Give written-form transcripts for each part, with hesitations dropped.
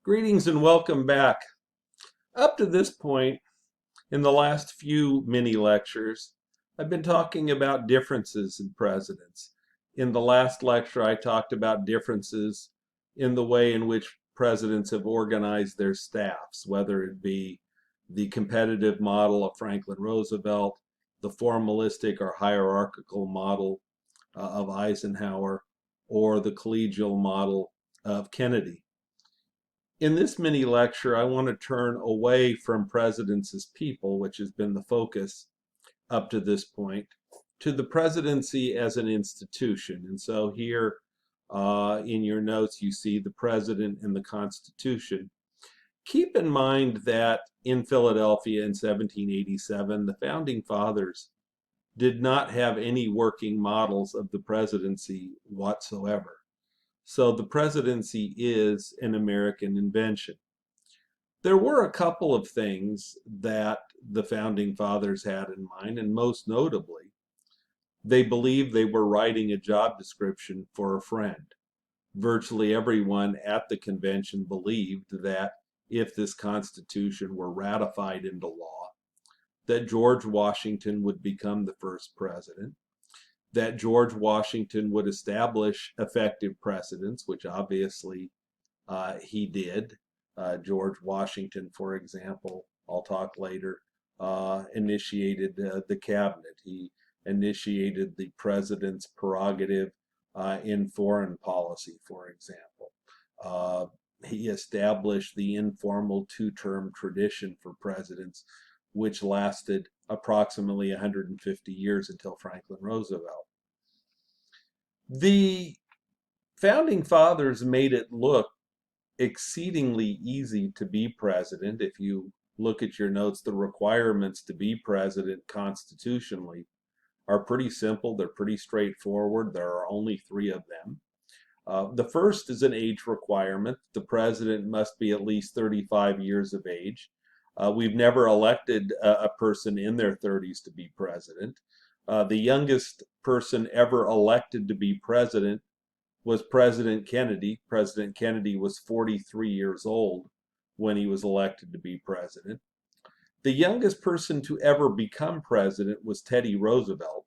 Greetings and welcome back. Up to this point, in the last few mini lectures, I've been talking about differences in presidents. In the last lecture, I talked about differences in the way in which presidents have organized their staffs, whether it be the competitive model of Franklin Roosevelt, the formalistic or hierarchical model of Eisenhower, or the collegial model of Kennedy. In this mini lecture, I want to turn away from presidents as people, which has been the focus up to this point, to the presidency as an institution. And so here in your notes, you see the president and the Constitution. Keep in mind that in Philadelphia in 1787, the founding fathers did not have any working models of the presidency whatsoever. So the presidency is an American invention. There were a couple of things that the founding fathers had in mind, and most notably, they believed they were writing a job description for a friend. Virtually everyone at the convention believed that if this Constitution were ratified into law, that George Washington would become the first president, that George Washington would establish effective precedents, which obviously he did. George Washington, for example, I'll talk later, initiated the cabinet. He initiated the president's prerogative in foreign policy, for example. He established the informal two-term tradition for presidents, which lasted approximately 150 years until Franklin Roosevelt. The founding fathers made it look exceedingly easy to be president. If you look at your notes, the requirements to be president constitutionally are pretty simple. They're pretty straightforward. There are only three of them. The first is an age requirement. The president must be at least 35 years of age. We've never elected a person in their 30s to be president. The youngest person ever elected to be president was President Kennedy. President Kennedy was 43 years old when he was elected to be president. The youngest person to ever become president was Teddy Roosevelt.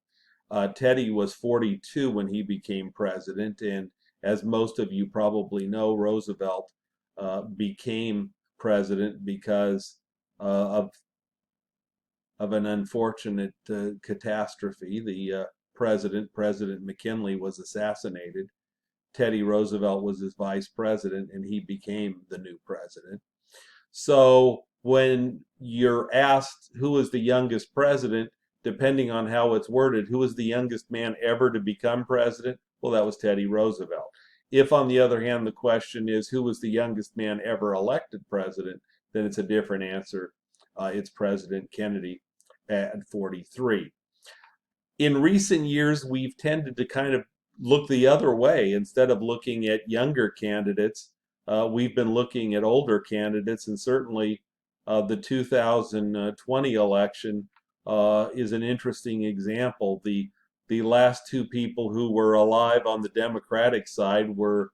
Teddy was 42 when he became president, and as most of you probably know, Roosevelt became president because of an unfortunate catastrophe. The President McKinley, was assassinated. Teddy Roosevelt was his vice president, and he became the new president. So when you're asked who was the youngest president, depending on how it's worded, who was the youngest man ever to become president? Well, that was Teddy Roosevelt. If, on the other hand, the question is who was the youngest man ever elected president, then it's a different answer. It's President Kennedy at 43. In recent years, we've tended to kind of look the other way. Instead of looking at younger candidates, we've been looking at older candidates, and certainly the 2020 election is an interesting example. The last two people who were alive on the Democratic side were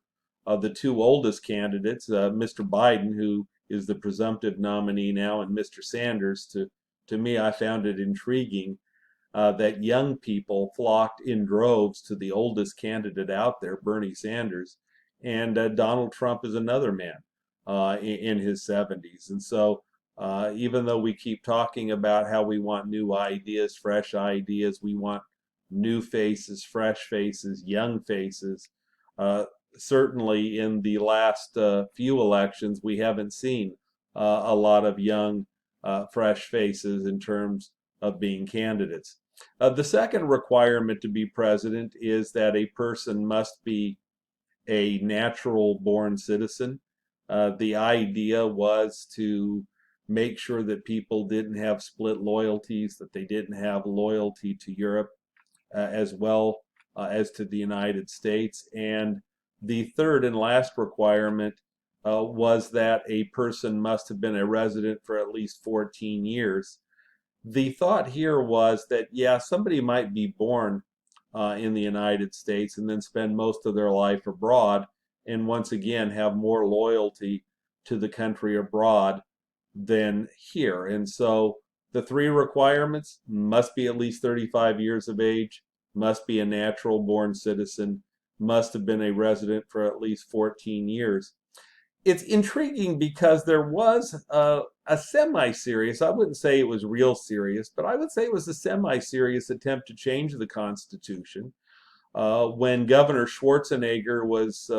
the two oldest candidates, Mr. Biden, who is the presumptive nominee now, and Mr. Sanders. To me, I found it intriguing that young people flocked in droves to the oldest candidate out there, Bernie Sanders, and Donald Trump is another man in his 70s. And so even though we keep talking about how we want new ideas, fresh ideas, we want new faces, fresh faces, young faces, certainly in the last few elections, we haven't seen a lot of young, fresh faces in terms of being candidates. The second requirement to be president is that a person must be a natural born citizen. The idea was to make sure that people didn't have split loyalties, that they didn't have loyalty to Europe as well as to the United States. And the third and last requirement was that a person must have been a resident for at least 14 years. The thought here was that, yeah, somebody might be born in the United States and then spend most of their life abroad, and once again have more loyalty to the country abroad than here. And so the three requirements: must be at least 35 years of age, must be a natural born citizen, must have been a resident for at least 14 years. It's intriguing because there was a semi-serious, I wouldn't say it was real serious, but I would say it was a semi-serious attempt to change the Constitution. When Governor Schwarzenegger was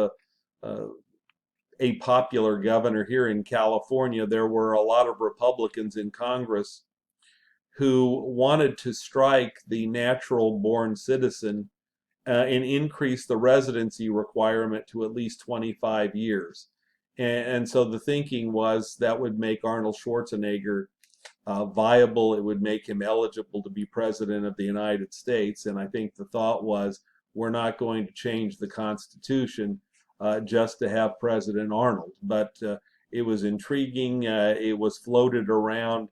a popular governor here in California, there were a lot of Republicans in Congress who wanted to strike the natural born citizen and increase the residency requirement to at least 25 years. And so the thinking was that would make Arnold Schwarzenegger viable. It would make him eligible to be president of the United States. And I think the thought was, we're not going to change the Constitution just to have President Arnold. But it was intriguing. It was floated around,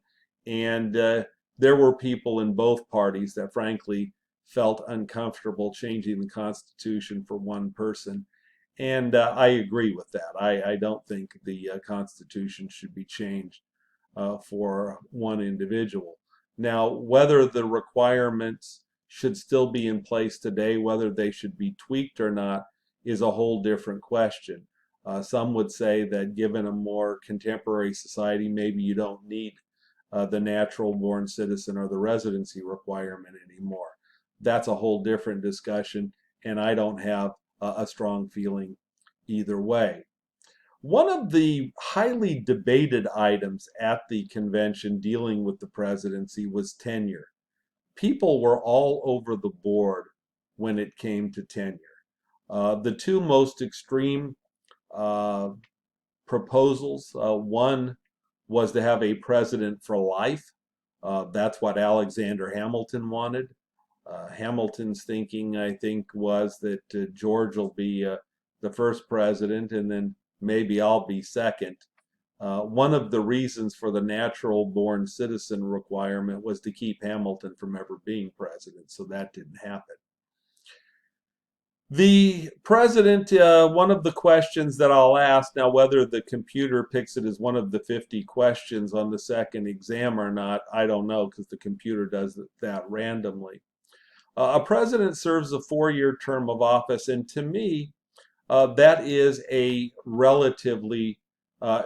and there were people in both parties that frankly felt uncomfortable changing the Constitution for one person. And I agree with that. I don't think the Constitution should be changed for one individual. Now, whether the requirements should still be in place today, whether they should be tweaked or not, is a whole different question. Some would say that given a more contemporary society, maybe you don't need the natural born citizen or the residency requirement anymore. That's a whole different discussion, and I don't have a strong feeling either way. One of the highly debated items at the convention dealing with the presidency was tenure. People were all over the board when it came to tenure. The two most extreme proposals, one was to have a president for life. That's what Alexander Hamilton wanted. Hamilton's thinking, I think, was that George will be the first president, and then maybe I'll be second. One of the reasons for the natural born citizen requirement was to keep Hamilton from ever being president, so that didn't happen. The president, one of the questions that I'll ask, now whether the computer picks it as one of the 50 questions on the second exam or not, I don't know, because the computer does that randomly. A president serves a 4-year term of office, and to me, that is a relatively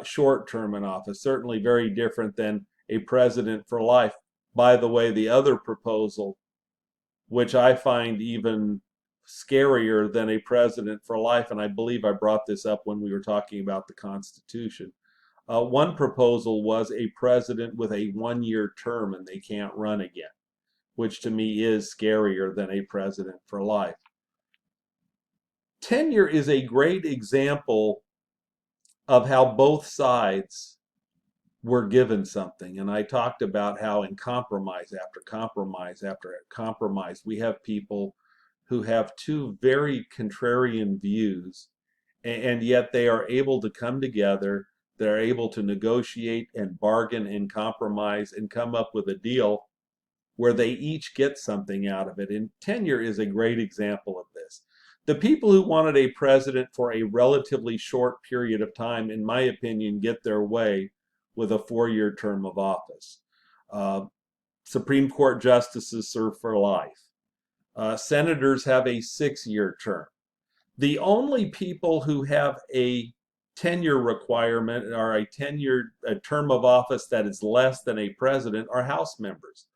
short term in office, certainly very different than a president for life. By the way, the other proposal, which I find even scarier than a president for life, and I believe I brought this up when we were talking about the Constitution. One proposal was a president with a 1-year term and they can't run again, which to me is scarier than a president for life. Tenure is a great example of how both sides were given something. And I talked about how in compromise after compromise after compromise, we have people who have two very contrarian views, and yet they are able to come together. They're able to negotiate and bargain and compromise and come up with a deal where they each get something out of it. And tenure is a great example of this. The people who wanted a president for a relatively short period of time, in my opinion, get their way with a 4-year term of office. Supreme Court justices serve for life. Senators have a 6-year term. The only people who have a tenure requirement or a term of office that is less than a president are House members.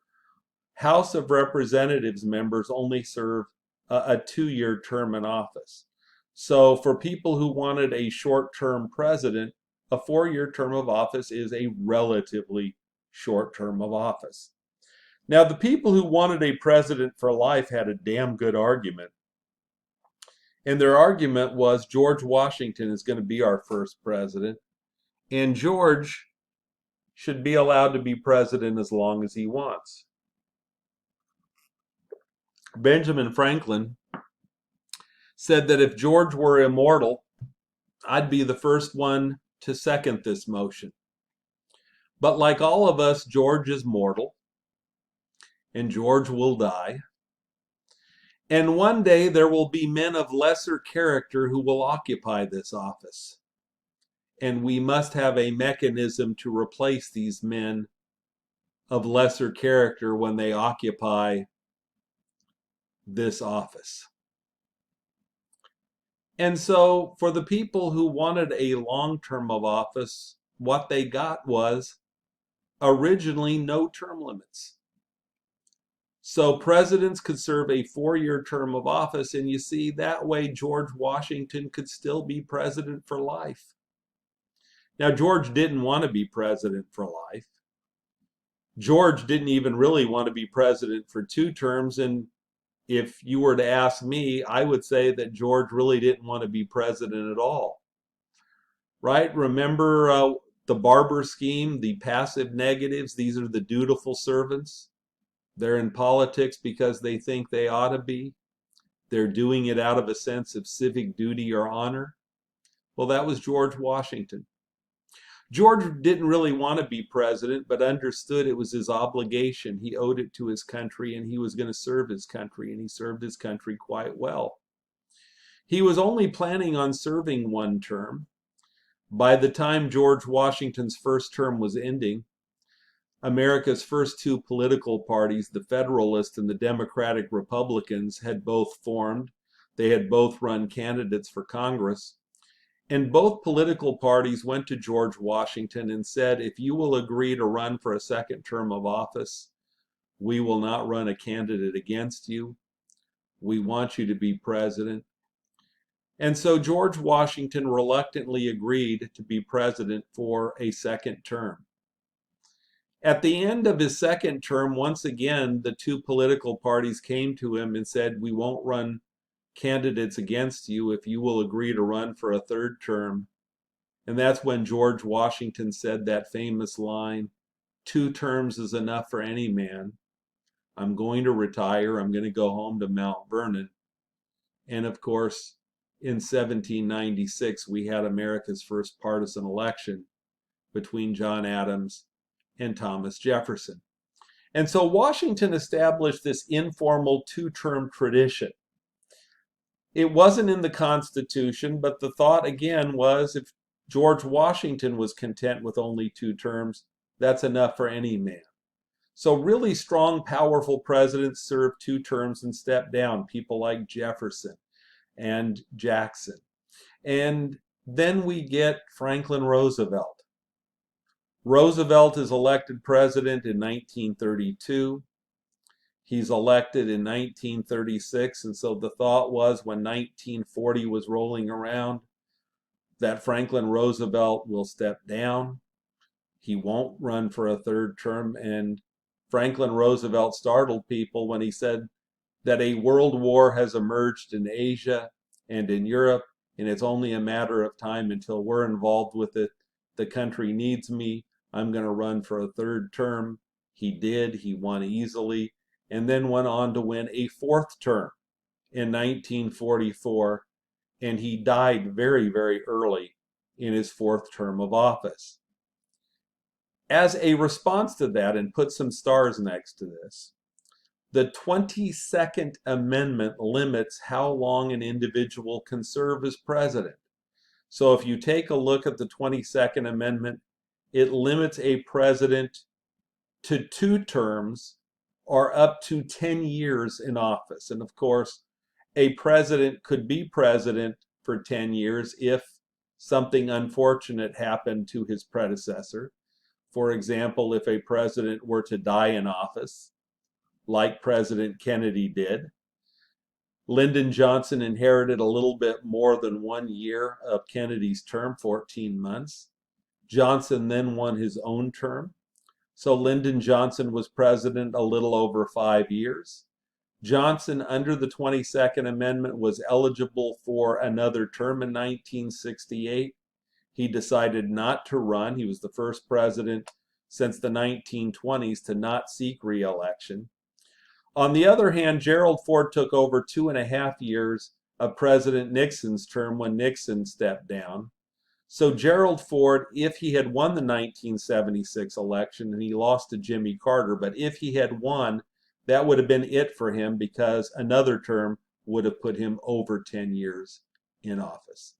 House of Representatives members only serve a 2-year term in office. So for people who wanted a short-term president, a 4-year term of office is a relatively short term of office. Now, the people who wanted a president for life had a damn good argument. And their argument was George Washington is going to be our first president, and George should be allowed to be president as long as he wants. Benjamin Franklin said that if George were immortal, I'd be the first one to second this motion. But like all of us, George is mortal, and George will die. And one day there will be men of lesser character who will occupy this office. and we must have a mechanism to replace these men of lesser character when they occupy this office. And so for the people who wanted a long term of office, what they got was originally no term limits. So presidents could serve a 4-year term of office, and you see, that way George Washington could still be president for life. Now, George didn't want to be president for life. George didn't even really want to be president for 2 terms, and if you were to ask me, I would say that George really didn't want to be president at all. Right? Remember the Barber scheme, the passive negatives? These are the dutiful servants. They're in politics because they think they ought to be. They're doing it out of a sense of civic duty or honor. Well, that was George Washington. George didn't really want to be president, but understood it was his obligation. He owed it to his country, and he was going to serve his country, and he served his country quite well. He was only planning on serving 1 term. By the time George Washington's first term was ending, America's first 2 political parties, the Federalists and the Democratic Republicans, had both formed. They had both run candidates for Congress. And both political parties went to George Washington and said, if you will agree to run for a 2nd term of office, we will not run a candidate against you. We want you to be president. And so George Washington reluctantly agreed to be president for a 2nd term. At the end of his 2nd term, once again, the 2 political parties came to him and said, we won't run candidates against you if you will agree to run for a 3rd term. And that's when George Washington said that famous line, 2 terms is enough for any man. I'm going to retire. I'm going to go home to Mount Vernon. And of course, in 1796, we had America's first partisan election between John Adams and Thomas Jefferson. And so Washington established this informal 2-term tradition. It wasn't in the Constitution, but the thought again was, if George Washington was content with only 2 terms, that's enough for any man. So really strong, powerful presidents served 2 terms and stepped down, people like Jefferson and Jackson. And then we get Franklin Roosevelt. Roosevelt is elected president in 1932. He's elected in 1936, and so the thought was, when 1940 was rolling around, that Franklin Roosevelt will step down. He won't run for a 3rd term, and Franklin Roosevelt startled people when he said that a world war has emerged in Asia and in Europe, and it's only a matter of time until we're involved with it. The country needs me. I'm going to run for a 3rd term. He did. He won easily, and then went on to win a 4th term in 1944, and he died very, very early in his 4th term of office. As a response to that, and put some stars next to this, the 22nd Amendment limits how long an individual can serve as president. So if you take a look at the 22nd Amendment, it limits a president to 2 terms or up to 10 years in office. And of course, a president could be president for 10 years if something unfortunate happened to his predecessor. For example, if a president were to die in office, like President Kennedy did. Lyndon Johnson inherited a little bit more than 1 year of Kennedy's term, 14 months. Johnson then won his own term. So Lyndon Johnson was president a little over 5 years. Johnson, under the 22nd Amendment, was eligible for another term in 1968. He decided not to run. He was the first president since the 1920s to not seek re-election. On the other hand, Gerald Ford took over 2.5 years of President Nixon's term when Nixon stepped down. So Gerald Ford, if he had won the 1976 election, and he lost to Jimmy Carter, but if he had won, that would have been it for him, because another term would have put him over 10 years in office.